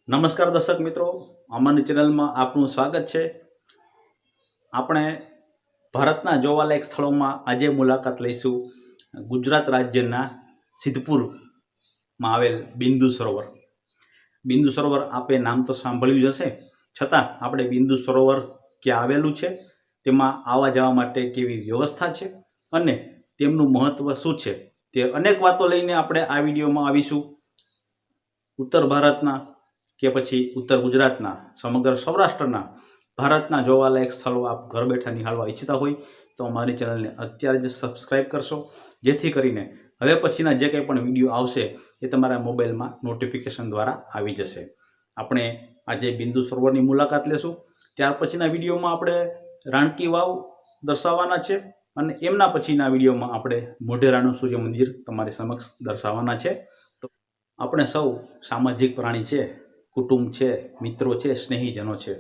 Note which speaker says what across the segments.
Speaker 1: નમસ્કાર દર્શક મિત્રો, અમારી ચેનલમાં આપનું સ્વાગત છે। આપણે ભારતના જોવાલાયક સ્થળોમાં આજે મુલાકાત લઈશું ગુજરાત રાજ્યના સિદ્ધપુરમાં આવેલ બિંદુ સરોવર। બિંદુ સરોવર આપે નામ તો સાંભળ્યું જ હશે, છતાં આપણે બિંદુ સરોવર ક્યાં આવેલું છે, તેમાં આવવા જવા માટે કેવી વ્યવસ્થા છે અને તેમનું મહત્વ શું છે, તે અનેક વાતો લઈને આપણે આ વિડીયોમાં આવીશું। ઉત્તર ભારતના કે પછી ઉત્તર ગુજરાતના, સમગ્ર સૌરાષ્ટ્રના, ભારતના જોવાલાયક સ્થળો આપ ઘર બેઠા નિહાળવા ઈચ્છતા હોય તો અમારી ચેનલને અત્યારે જ સબસ્ક્રાઈબ કરશો, જેથી કરીને હવે પછીના જે કંઈ પણ વિડીયો આવશે એ તમારા મોબાઈલમાં નોટિફિકેશન દ્વારા આવી જશે। આપણે આજે બિંદુ સરોવરની મુલાકાત લેશું। ત્યાર પછીના વિડીયોમાં આપણે રાણકી વાવ દર્શાવવાના છે અને એમના પછીના વિડીયોમાં આપણે મોઢેરાનું સૂર્ય મંદિર તમારી સમક્ષ દર્શાવવાના છે। તો આપણે સૌ સામાજિક પ્રાણી છે, કુટુંબ છે, મિત્રો છે, સ્નેહીજનો છે।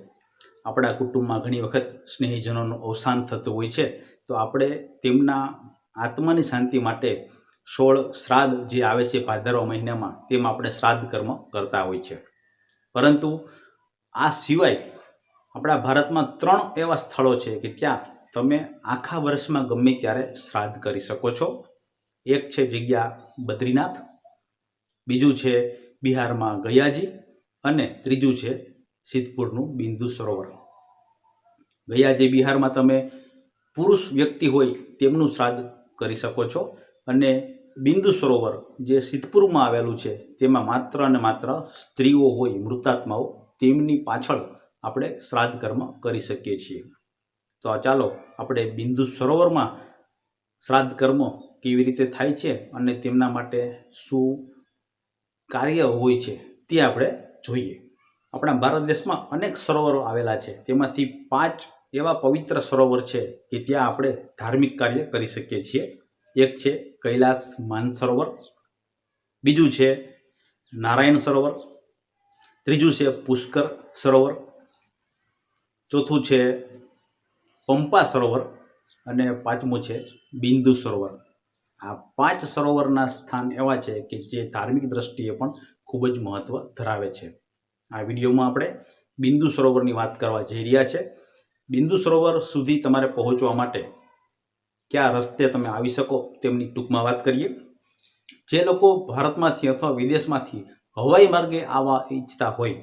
Speaker 1: આપણા કુટુંબમાં ઘણી વખત સ્નેહીજનોનું અવસાન થતું હોય છે, તો આપણે તેમના આત્માની શાંતિ માટે 16 શ્રાદ્ધ જે આવે છે ભાદરવા મહિનામાં, તેમાં આપણે શ્રાદ્ધ કર્મ કરતા હોય છે। પરંતુ આ સિવાય આપણા ભારતમાં 3 એવા સ્થળો છે કે ત્યાં તમે આખા વર્ષમાં ગમે ત્યારે શ્રાદ્ધ કરી શકો છો। એક છે જગ્યા બદ્રીનાથ, બીજું છે બિહારમાં ગયાજી અને ત્રીજું છે સિદ્ધપુરનું બિંદુ સરોવર। ગયાજી બિહારમાં તમે પુરુષ વ્યક્તિ હોય તેમનું શ્રાદ્ધ કરી શકો છો અને બિંદુ સરોવર જે સિદ્ધપુરમાં આવેલું છે તેમાં માત્ર અને માત્ર સ્ત્રીઓ હોય, મૃતાત્માઓ, તેમની પાછળ આપણે શ્રાદ્ધ કર્મ કરી શકીએ છીએ। તો ચાલો આપણે બિંદુ સરોવરમાં શ્રાદ્ધ કર્મ કેવી રીતે થાય છે અને તેમના માટે શું કાર્ય હોય છે તે આપણે જોઈએ। આપણા ભારત દેશમાં અનેક સરોવરો આવેલા છે, તેમાંથી 5 એવા પવિત્ર સરોવર છે કે ત્યાં આપણે ધાર્મિક કાર્ય કરી શકીએ છીએ। એક છે કૈલાસ માનસરોવર, બીજું છે નારાયણ સરોવર, ત્રીજું છે પુષ્કર સરોવર, ચોથું છે પંપા સરોવર અને પાંચમું છે બિંદુ સરોવર। આ 5 સરોવરના સ્થાન એવા છે કે જે ધાર્મિક દ્રષ્ટિએ પણ ખૂબ જ મહત્વ ધરાવે છે। આ વિડીયોમાં આપણે બિંદુ સરોવરની વાત કરવા જઈ રહ્યા છે। બિંદુ સરોવર સુધી તમારે પહોંચવા માટે કયા રસ્તે તમે આવી શકો તેમની ટૂંકમાં વાત કરીએ। જે લોકો ભારતમાંથી અથવા વિદેશમાંથી હવાઈ માર્ગે આવવા ઈચ્છતા હોય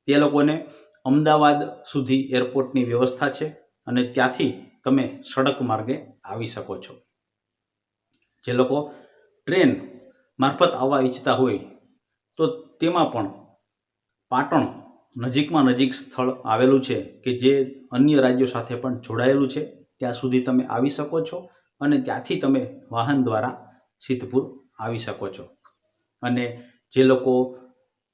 Speaker 1: તે લોકોને અમદાવાદ સુધી એરપોર્ટની વ્યવસ્થા છે અને ત્યાંથી તમે સડક માર્ગે આવી શકો છો। જે લોકો ટ્રેન મારફત આવવા ઈચ્છતા હોય તો તેમાં પણ પાટણ નજીકમાં નજીક સ્થળ આવેલું છે કે જે અન્ય રાજ્યો સાથે પણ જોડાયેલું છે, ત્યાં સુધી તમે આવી શકો છો અને ત્યાંથી તમે વાહન દ્વારા સિદ્ધપુર આવી શકો છો। અને જે લોકો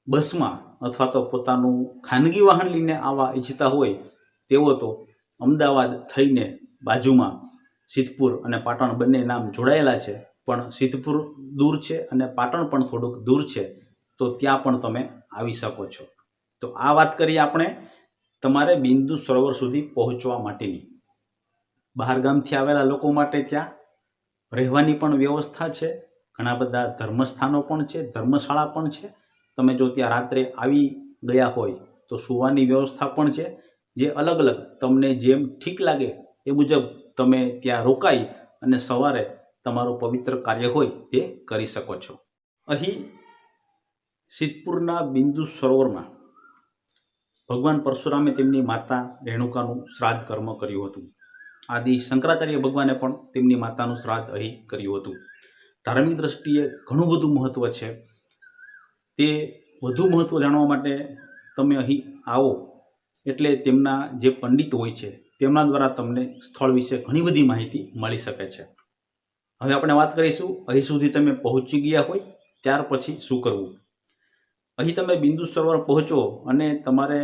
Speaker 1: બસમાં અથવા તો પોતાનું ખાનગી વાહન લઈને આવવા ઈચ્છતા હોય તેઓ તો અમદાવાદ થઈને બાજુમાં સિદ્ધપુર અને પાટણ બંને નામ જોડાયેલા છે, પણ સિદ્ધપુર દૂર છે અને પાટણ પણ થોડુંક દૂર છે, તો ત્યાં પણ તમે આવી શકો છો। તો આ વાત કરીએ આપણે તમારે બિંદુ સરોવર સુધી પહોંચવા માટેની। બહાર ગામથી આવેલા લોકો માટે ત્યાં રહેવાની પણ વ્યવસ્થા છે, ઘણા બધા ધર્મસ્થાનો પણ છે, ધર્મશાળા પણ છે। તમે જો ત્યાં રાત્રે આવી ગયા હોય તો સુવાની વ્યવસ્થા પણ છે, જે અલગ અલગ તમને જેમ ઠીક લાગે એ મુજબ તમે ત્યાં રોકાઈ અને સવારે તમારું પવિત્ર કાર્ય હોય તે કરી શકો છો। અહીં સિદ્ધપુરના બિંદુ સરોવરમાં ભગવાન પરશુરામે તેમની માતા રેણુકાનું શ્રાદ્ધ કર્મ કર્યું હતું। આદિ શંકરાચાર્ય ભગવાને પણ તેમની માતાનું શ્રાદ્ધ અહીં કર્યું હતું। ધાર્મિક દ્રષ્ટિએ ઘણું બધું મહત્વ છે। તે વધુ મહત્વ જાણવા માટે તમે અહીં આવો એટલે તેમના જે પંડિત હોય છે તેમના દ્વારા તમને સ્થળ વિશે ઘણી બધી માહિતી મળી શકે છે। હવે આપણે વાત કરીશું અહીં સુધી તમે પહોંચી ગયા હોય ત્યાર પછી શું કરવું। અહીં તમે બિંદુ સરોવર પહોંચો અને તમારે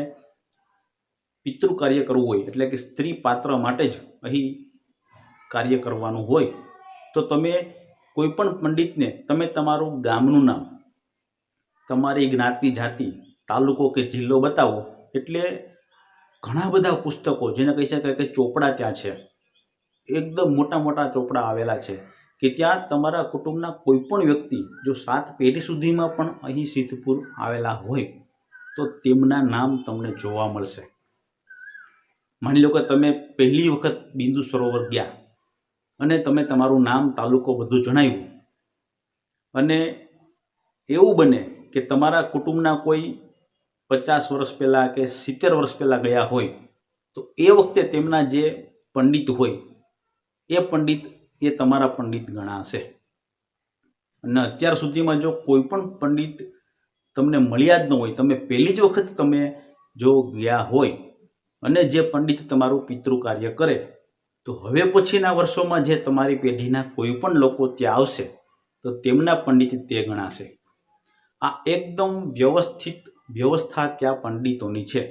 Speaker 1: પિતૃ કાર્ય કરવું હોય, એટલે કે સ્ત્રી પાત્ર માટે જ અહીં કાર્ય કરવાનું હોય, તો તમે કોઈ પણ પંડિતને તમે તમારું ગામનું નામ, તમારી જ્ઞાતિ જાતિ, તાલુકો કે જિલ્લો બતાવો એટલે ઘણા બધા પુસ્તકો, જેને કહી શકાય કે ચોપડા ત્યાં છે, એકદમ મોટા મોટા ચોપડા આવેલા છે કે ત્યાં તમારા કુટુંબના કોઈ પણ વ્યક્તિ જો 7 પેઢી સુધીમાં પણ અહીં સિદ્ધપુર આવેલા હોય તો તેમના નામ તમને જોવા મળશે. માની લો કે તમે પહેલી વખત બિંદુ સરોવર ગયા અને તમે તમારું નામ, તાલુકો બધું જણાવ્યું, અને એવું બને કે તમારા કુટુંબના કોઈ 50 વર્ષ પહેલાં કે 70 વર્ષ પહેલાં ગયા હોય, તો એ વખતે તેમના જે પંડિત હોય એ પંડિત એ તમારા પંડિત ગણાશે. અને અત્યાર સુધીમાં જો કોઈ પણ પંડિત તમને મળ્યા જ ન હોય, તમે પહેલી જ વખત તમે જો ગયા હોય અને જે પંડિત તમારું પિતૃ કાર્ય કરે, તો હવે પછીના વર્ષોમાં જે તમારી પેઢીના કોઈ પણ લોકો ત્યાં આવશે તો તેમના પંડિત તે ગણાશે. આ એકદમ વ્યવસ્થિત વ્યવસ્થા ત્યાં પંડિતોની છે,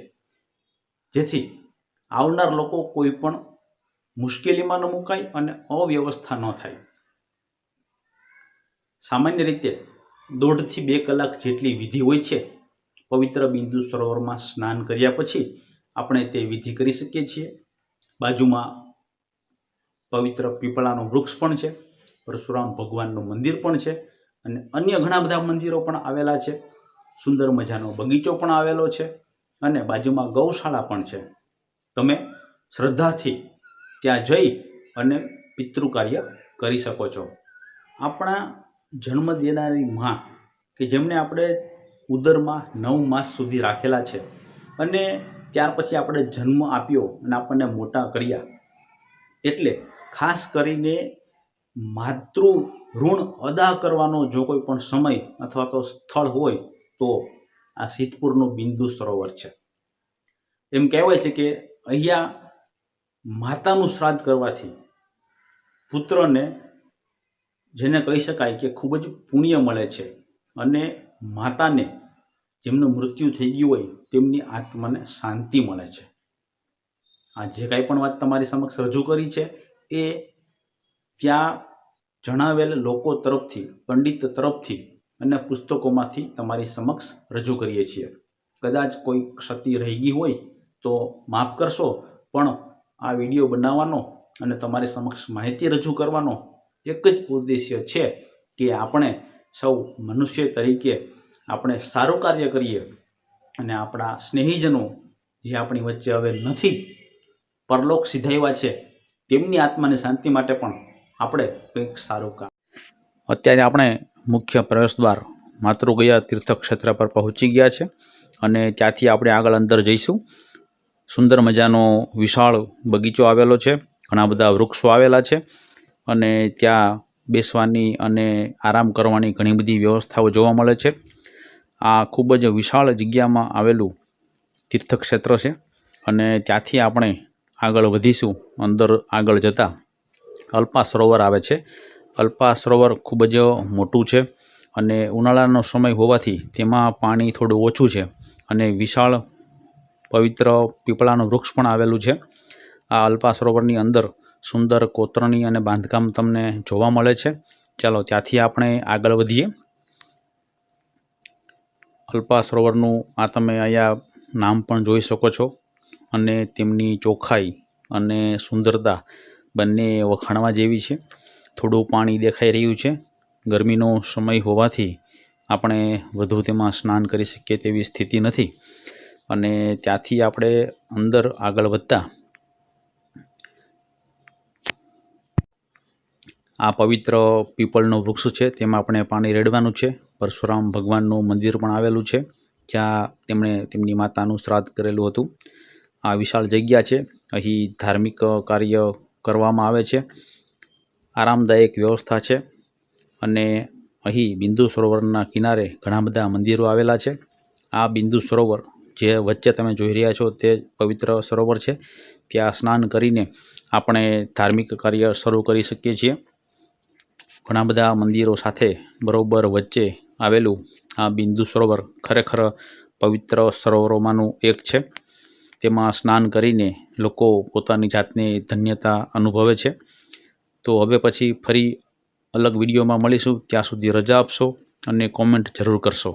Speaker 1: જેથી આવનાર લોકો કોઈ પણ મુશ્કેલીમાં ન મુકાય અને અવ્યવસ્થા ન થાય. સામાન્ય રીતે 1.5 થી 2 કલાક જેટલી વિધિ હોય છે. પવિત્ર બિંદુ સરોવરમાં સ્નાન કર્યા પછી આપણે તે વિધિ કરી શકીએ છીએ. બાજુમાં પવિત્ર પીપળાનું વૃક્ષ પણ છે, પરશુરામ ભગવાનનું મંદિર પણ છે, અને અન્ય ઘણા બધા મંદિરો પણ આવેલા છે. સુંદર મજાનો બગીચો પણ આવેલો છે, અને બાજુમાં ગૌશાળા પણ છે. તમે શ્રદ્ધાથી ત્યાં જઈ અને પિતૃ કાર્ય કરી શકો છો. આપણા જન્મ દેનારી માં, કે જેમને આપણે ઉદરમાં 9 માસ સુધી રાખેલા છે, અને ત્યાર પછી આપણે જન્મ આપ્યો અને આપણને મોટા કર્યા, એટલે ખાસ કરીને માતૃ ઋણ અદા કરવાનો જો કોઈ પણ સમય અથવા તો સ્થળ હોય તો આ સિદ્ધપુરનું બિંદુ સરોવર છે. એમ કહેવાય છે કે અહીંયા માતાનું શ્રાદ્ધ કરવાથી પુત્રને, જેને કહી શકાય કે ખૂબ જ પુણ્ય મળે છે, અને માતાને જેમનું મૃત્યુ થઈ ગયું હોય તેમની આત્માને શાંતિ મળે છે. આ જે કાંઈ પણ વાત તમારી સમક્ષ રજૂ કરી છે એ ત્યાં જણાવેલ લોકો તરફથી, પંડિત તરફથી અને પુસ્તકોમાંથી તમારી સમક્ષ રજૂ કરીએ છીએ. કદાચ કોઈ ક્ષતિ રહી ગઈ હોય તો માફ કરશો, પણ આ વિડીયો બનાવવાનો અને તમારી સમક્ષ માહિતી રજૂ કરવાનો એક જ ઉદ્દેશ્ય છે કે આપણે સૌ મનુષ્ય તરીકે આપણે સારું કાર્ય કરીએ, અને આપણા સ્નેહીજનો જે આપણી વચ્ચે હવે નથી, પરલોક સિધાવ્યા છે, તેમની આત્માની શાંતિ માટે પણ આપણે કંઈક સારું કામ. અત્યારે આપણે મુખ્ય પ્રવેશદ્વાર માતૃગયા તીર્થક્ષેત્ર પર પહોંચી ગયા છે, અને ત્યાંથી આપણે આગળ અંદર જઈશું. સુંદર મજાનો વિશાળ બગીચો આવેલો છે, ઘણા બધા વૃક્ષો આવેલા છે, અને ત્યાં બેસવાની અને આરામ કરવાની ઘણી બધી વ્યવસ્થાઓ જોવા મળે છે. આ ખૂબ જ વિશાળ જગ્યામાં આવેલું તીર્થક્ષેત્ર છે, અને ત્યાંથી આપણે આગળ વધીશું. અંદર આગળ જતાં અલ્પા સરોવર આવે છે. અલ્પા સરોવર ખૂબ જ મોટું છે, અને ઉનાળાનો સમય હોવાથી તેમાં પાણી થોડું ઓછું છે, અને વિશાળ પવિત્ર પીપળાનું વૃક્ષ પણ આવેલું છે. આ અલ્પા સરોવરની અંદર સુંદર કોતરણી અને બાંધકામ તમને જોવા મળે છે. ચાલો ત્યાંથી આપણે આગળ વધીએ. અલ્પા સરોવરનું આ તમે અહીંયા નામ પણ જોઈ શકો છો, અને તેમની ચોખ્ખાઈ અને સુંદરતા બંને વખાણવા જેવી છે. થોડું પાણી દેખાઈ રહ્યું છે. ગરમીનો સમય હોવાથી આપણે વધુ તેમાં સ્નાન કરી શકીએ તેવી સ્થિતિ નથી, અને ત્યાંથી આપણે અંદર આગળ વધતા આ પવિત્ર પીપળનું વૃક્ષ છે તેમાં આપણે પાણી રેડવાનું છે. પરશુરામ ભગવાનનું મંદિર પણ આવેલું છે, જ્યાં તેમણે તેમની માતાનું શ્રાદ્ધ કરેલું હતું. આ વિશાળ જગ્યા છે. અહીં ધાર્મિક કાર્ય કરવામાં આવે છે. આરામદાયક વ્યવસ્થા છે, અને અહીં બિંદુ સરોવરના કિનારે ઘણા બધા મંદિરો આવેલા છે. આ બિંદુ સરોવર જે વચ્ચે તમે જોઈ રહ્યા છો તે પવિત્ર સરોવર છે. ત્યાં સ્નાન કરીને આપણે ધાર્મિક કાર્ય શરૂ કરી શકીએ છીએ. ઘણા બધા મંદિરો સાથે બરોબર વચ્ચે આવેલું આ બિંદુ સરોવર ખરેખર પવિત્ર સરોવરોમાંનું એક છે. તેમાં સ્નાન કરીને લોકો પોતાની જાતને ધન્યતા અનુભવે છે. તો હવે પછી ફરી અલગ વિડીયોમાં મળીશું. ત્યાં સુધી રજા આપશો અને કોમેન્ટ જરૂર કરશો.